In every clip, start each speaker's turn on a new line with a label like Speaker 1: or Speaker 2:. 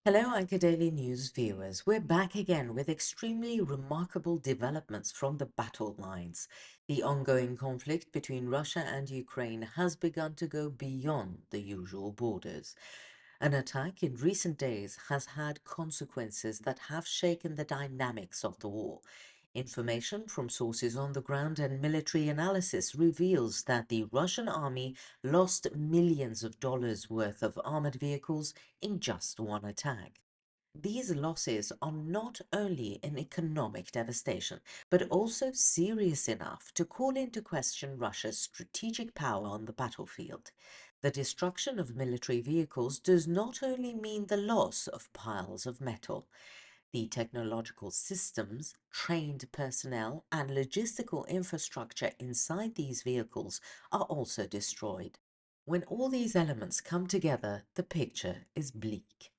Speaker 1: Hello, Anka Daily News viewers. We're back again with extremely remarkable developments from the battle lines. The ongoing conflict between Russia and Ukraine has begun to go beyond the usual borders. An attack in recent days has had consequences that have shaken the dynamics of the war. Information from sources on the ground and military analysis reveals that the Russian army lost millions of dollars worth of armored vehicles in just one attack. These losses are not only an economic devastation, but also serious enough to call into question Russia's strategic power on the battlefield. The destruction of military vehicles does not only mean the loss of piles of metal. The technological systems, trained personnel, and logistical infrastructure inside these vehicles are also destroyed. When all these elements come together, the picture is bleak.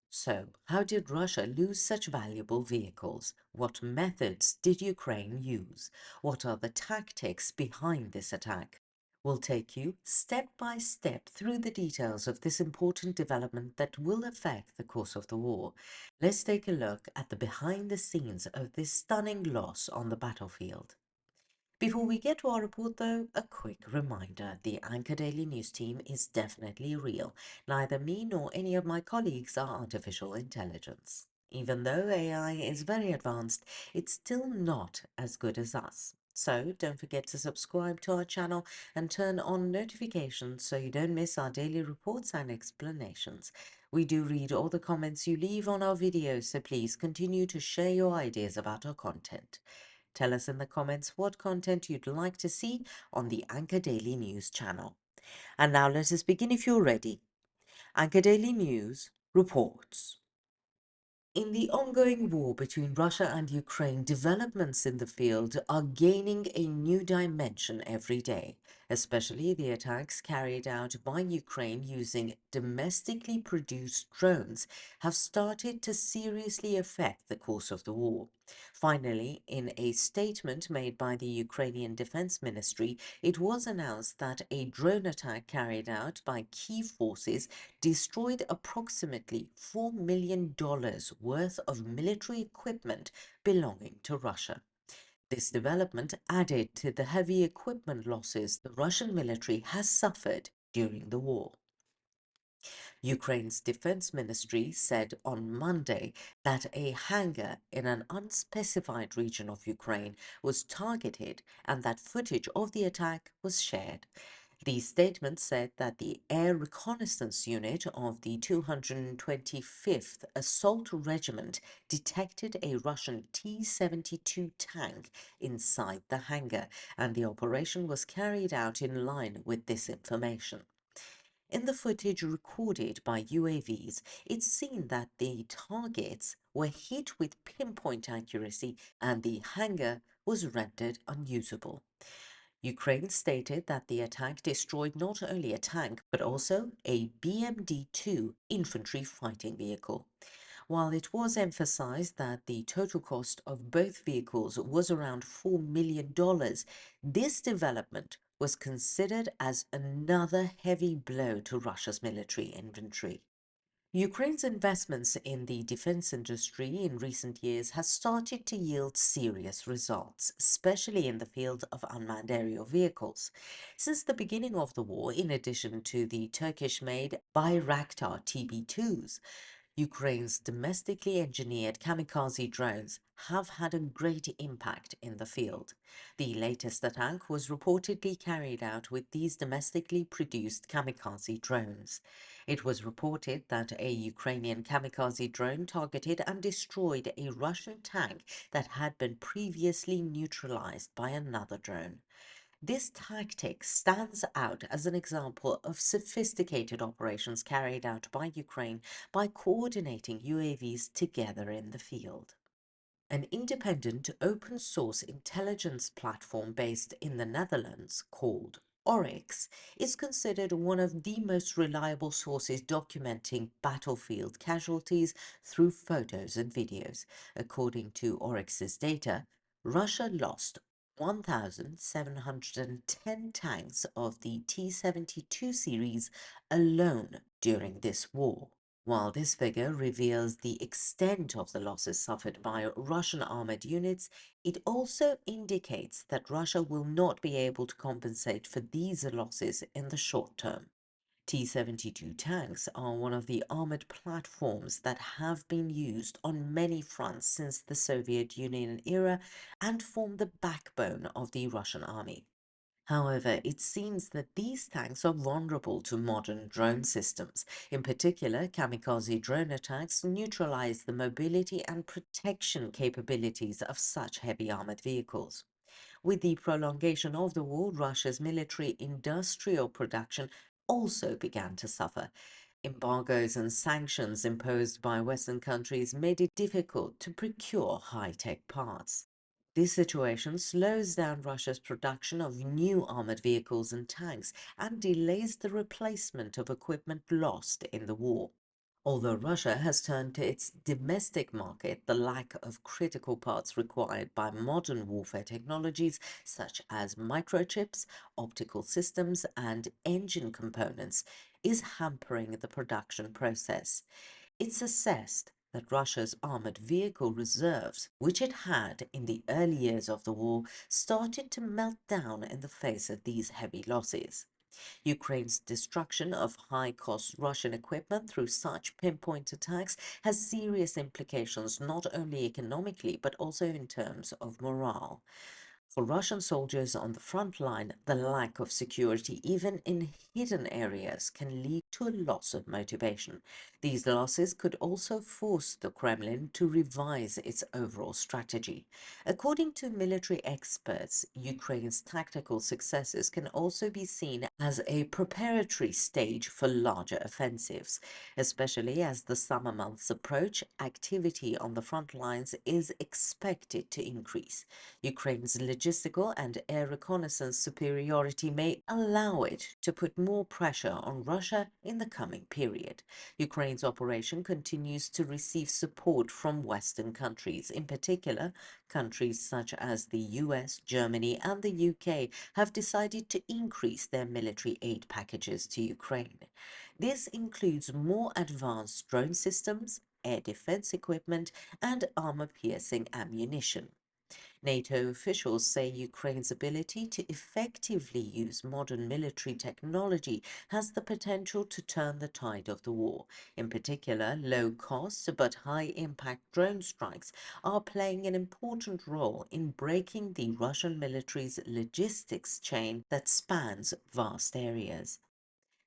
Speaker 1: So, how did Russia lose such valuable vehicles? What methods did Ukraine use? What are the tactics behind this attack? We'll take you step by step through the details of this important development that will affect the course of the war. Let's take a look at the behind the scenes of this stunning loss on the battlefield. Before we get to our report, though, a quick reminder. The Anchor Daily News team is definitely real. Neither me nor any of my colleagues are artificial intelligence. Even though AI is very advanced, it's still not as good as us. So don't forget to subscribe to our channel and turn on notifications so you don't miss our daily reports and explanations. We do read all the comments you leave on our videos, so please continue to share your ideas about our content. Tell us in the comments what content you'd like to see on the Anchor Daily News channel. And now let us begin if you're ready. Anchor Daily News reports. In the ongoing war between Russia and Ukraine, developments in the field are gaining a new dimension every day, especially the attacks carried out by Ukraine using domestically produced drones have started to seriously affect the course of the war. Finally, in a statement made by the Ukrainian Defense Ministry, it was announced that a drone attack carried out by Kyiv forces destroyed approximately $4 million worth of military equipment belonging to Russia. This development added to the heavy equipment losses the Russian military has suffered during the war. Ukraine's defense ministry said on Monday that a hangar in an unspecified region of Ukraine was targeted and that footage of the attack was shared. The statement said that the Air Reconnaissance Unit of the 225th Assault Regiment detected a Russian T-72 tank inside the hangar, and the operation was carried out in line with this information. In the footage recorded by UAVs, it's seen that the targets were hit with pinpoint accuracy and the hangar was rendered unusable. Ukraine stated that the attack destroyed not only a tank but also a BMD-2 infantry fighting vehicle. While it was emphasized that the total cost of both vehicles was around $4 million, this development was considered as another heavy blow to Russia's military inventory. Ukraine's investments in the defense industry in recent years has started to yield serious results, especially in the field of unmanned aerial vehicles. Since the beginning of the war, in addition to the Turkish-made Bayraktar TB2s, Ukraine's domestically engineered kamikaze drones have had a great impact in the field. The latest attack was reportedly carried out with these domestically produced kamikaze drones. It was reported that a Ukrainian kamikaze drone targeted and destroyed a Russian tank that had been previously neutralized by another drone. This tactic stands out as an example of sophisticated operations carried out by Ukraine by coordinating UAVs together in the field. An independent open source intelligence platform based in the Netherlands called Oryx is considered one of the most reliable sources documenting battlefield casualties through photos and videos. According to Oryx's data, Russia lost 1,710 tanks of the T-72 series alone during this war. While this figure reveals the extent of the losses suffered by Russian armored units, it also indicates that Russia will not be able to compensate for these losses in the short term. T-72 tanks are one of the armored platforms that have been used on many fronts since the Soviet Union era and form the backbone of the Russian army. However, it seems that these tanks are vulnerable to modern drone systems. In particular, kamikaze drone attacks neutralize the mobility and protection capabilities of such heavy armored vehicles. With the prolongation of the war, Russia's military industrial production also began to suffer. Embargoes and sanctions imposed by Western countries made it difficult to procure high-tech parts. This situation slows down Russia's production of new armored vehicles and tanks and delays the replacement of equipment lost in the war. Although Russia has turned to its domestic market, the lack of critical parts required by modern warfare technologies such as microchips, optical systems, and engine components is hampering the production process. It's assessed that Russia's armored vehicle reserves, which it had in the early years of the war, started to melt down in the face of these heavy losses. Ukraine's destruction of high-cost Russian equipment through such pinpoint attacks has serious implications not only economically but also in terms of morale. For Russian soldiers on the front line, the lack of security, even in hidden areas, can lead to a loss of motivation. These losses could also force the Kremlin to revise its overall strategy. According to military experts, Ukraine's tactical successes can also be seen as a preparatory stage for larger offensives. Especially as the summer months approach, activity on the front lines is expected to increase. Ukraine's logistical and air reconnaissance superiority may allow it to put more pressure on Russia in the coming period. Ukraine's operation continues to receive support from Western countries. In particular, countries such as the US, Germany, and the UK have decided to increase their military aid packages to Ukraine. This includes more advanced drone systems, air defense equipment, and armor-piercing ammunition. NATO officials say Ukraine's ability to effectively use modern military technology has the potential to turn the tide of the war. In particular, low-cost but high-impact drone strikes are playing an important role in breaking the Russian military's logistics chain that spans vast areas.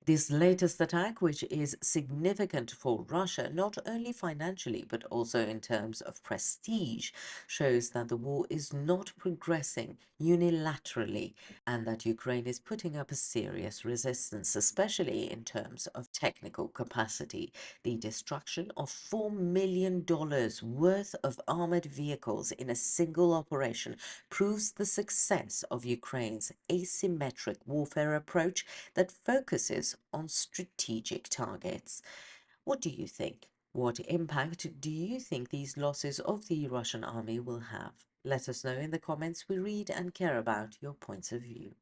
Speaker 1: This latest attack, which is significant for Russia not only financially but also in terms of prestige, shows that the war is not progressing unilaterally and that Ukraine is putting up a serious resistance, especially in terms of technical capacity. The destruction of $4 million worth of armored vehicles in a single operation proves the success of Ukraine's asymmetric warfare approach that focuses on strategic targets. What do you think? What impact do you think these losses of the Russian army will have? Let us know in the comments. We read and care about your points of view.